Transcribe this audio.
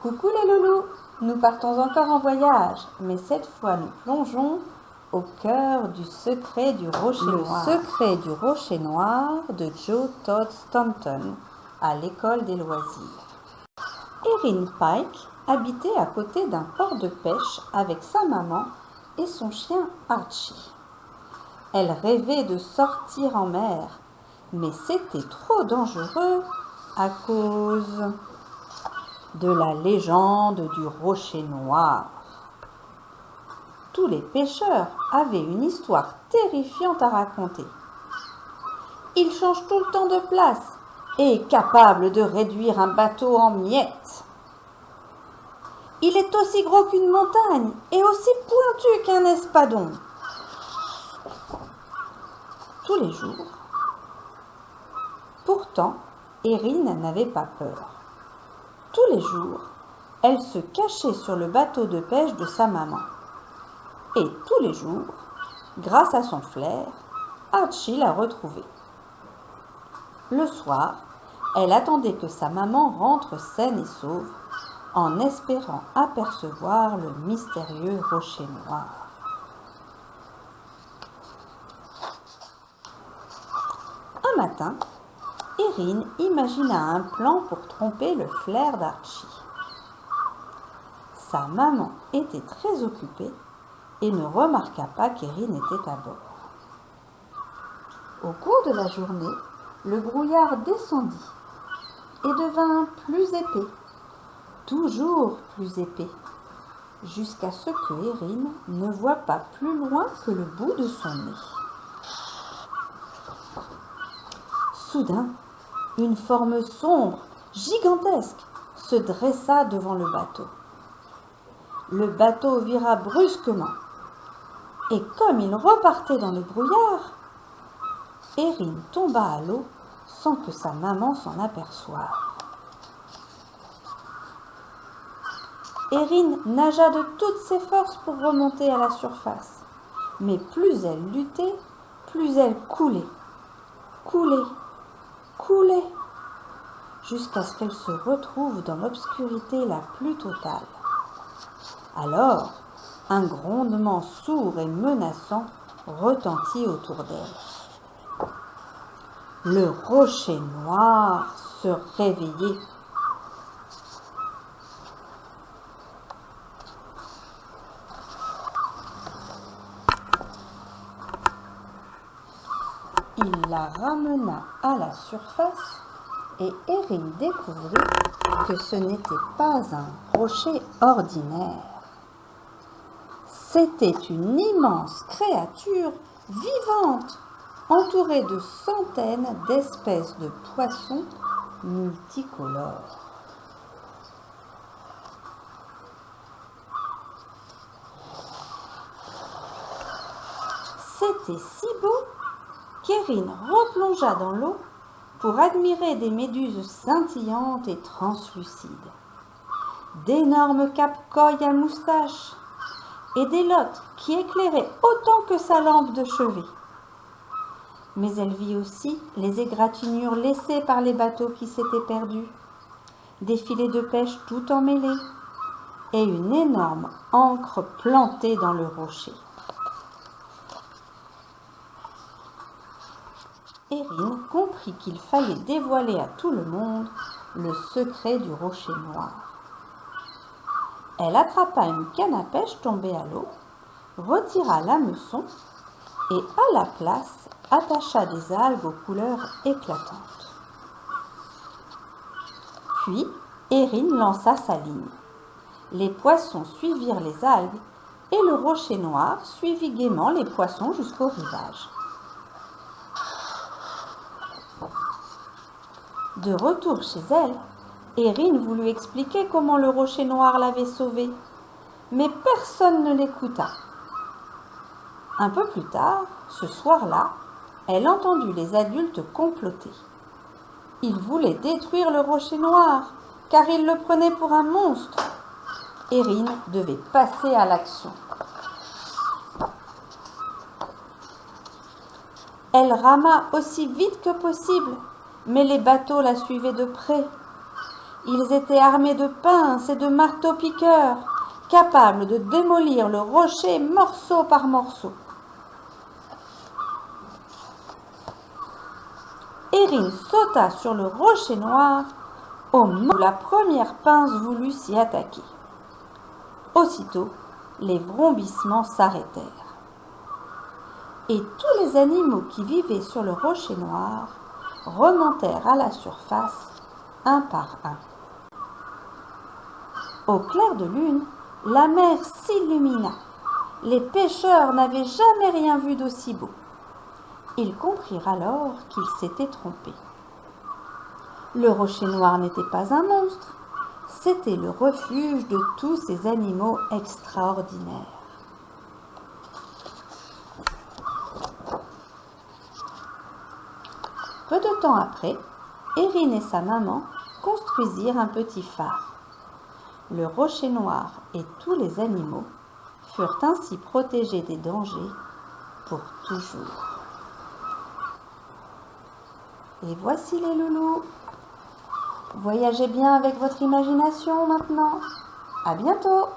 Coucou les loulous, nous partons encore en voyage, mais cette fois nous plongeons au cœur du secret du rocher noir. Le secret du rocher noir de Joe Todd Stanton à l'école des loisirs. Erin Pike habitait à côté d'un port de pêche avec sa maman et son chien Archie. Elle rêvait de sortir en mer, mais c'était trop dangereux à cause de la légende du rocher noir. Tous les pêcheurs avaient une histoire terrifiante à raconter. Il change tout le temps de place et est capable de réduire un bateau en miettes. Il est aussi gros qu'une montagne et aussi pointu qu'un espadon. Tous les jours. Pourtant, Erin n'avait pas peur. Tous les jours, elle se cachait sur le bateau de pêche de sa maman. Et tous les jours, grâce à son flair, Archie la retrouvait. Le soir, elle attendait que sa maman rentre saine et sauve, en espérant apercevoir le mystérieux rocher noir. Un matin, Erin imagina un plan pour tromper le flair d'Archie. Sa maman était très occupée et ne remarqua pas qu'Erin était à bord. Au cours de la journée, le brouillard descendit et devint plus épais, toujours plus épais, jusqu'à ce que Erin ne voie pas plus loin que le bout de son nez. Soudain, une forme sombre, gigantesque, se dressa devant le bateau. Le bateau vira brusquement, et comme il repartait dans le brouillard, Erin tomba à l'eau sans que sa maman s'en aperçoive. Erin nagea de toutes ses forces pour remonter à la surface, mais plus elle luttait, plus elle coulait, jusqu'à ce qu'elle se retrouve dans l'obscurité la plus totale. Alors, un grondement sourd et menaçant retentit autour d'elle. Le rocher noir se réveillait. Il la ramena à la surface et Erin découvrit que ce n'était pas un rocher ordinaire. C'était une immense créature vivante, entourée de centaines d'espèces de poissons multicolores. C'était si beau qu'Erin replongea dans l'eau pour admirer des méduses scintillantes et translucides, d'énormes capcoilles à moustaches et des lottes qui éclairaient autant que sa lampe de chevet. Mais elle vit aussi les égratignures laissées par les bateaux qui s'étaient perdus, des filets de pêche tout emmêlés et une énorme ancre plantée dans le rocher. Erin comprit qu'il fallait dévoiler à tout le monde le secret du rocher noir. Elle attrapa une canne à pêche tombée à l'eau, retira l'hameçon et à la place attacha des algues aux couleurs éclatantes. Puis Erin lança sa ligne. Les poissons suivirent les algues et le rocher noir suivit gaiement les poissons jusqu'au rivage. De retour chez elle, Erin voulut expliquer comment le rocher noir l'avait sauvée, mais personne ne l'écouta. Un peu plus tard, ce soir-là, elle entendit les adultes comploter. Ils voulaient détruire le rocher noir, car ils le prenaient pour un monstre. Erin devait passer à l'action. Elle rama aussi vite que possible, mais les bateaux la suivaient de près. Ils étaient armés de pinces et de marteaux-piqueurs, capables de démolir le rocher morceau par morceau. Erin sauta sur le rocher noir au moment où la première pince voulut s'y attaquer. Aussitôt, les vrombissements s'arrêtèrent. Et tous les animaux qui vivaient sur le rocher noir remontèrent à la surface un par un. Au clair de lune, la mer s'illumina. Les pêcheurs n'avaient jamais rien vu d'aussi beau. Ils comprirent alors qu'ils s'étaient trompés. Le rocher noir n'était pas un monstre, c'était le refuge de tous ces animaux extraordinaires. Peu de temps après, Erin et sa maman construisirent un petit phare. Le rocher noir et tous les animaux furent ainsi protégés des dangers pour toujours. Et voici les loulous. Voyagez bien avec votre imagination maintenant. À bientôt!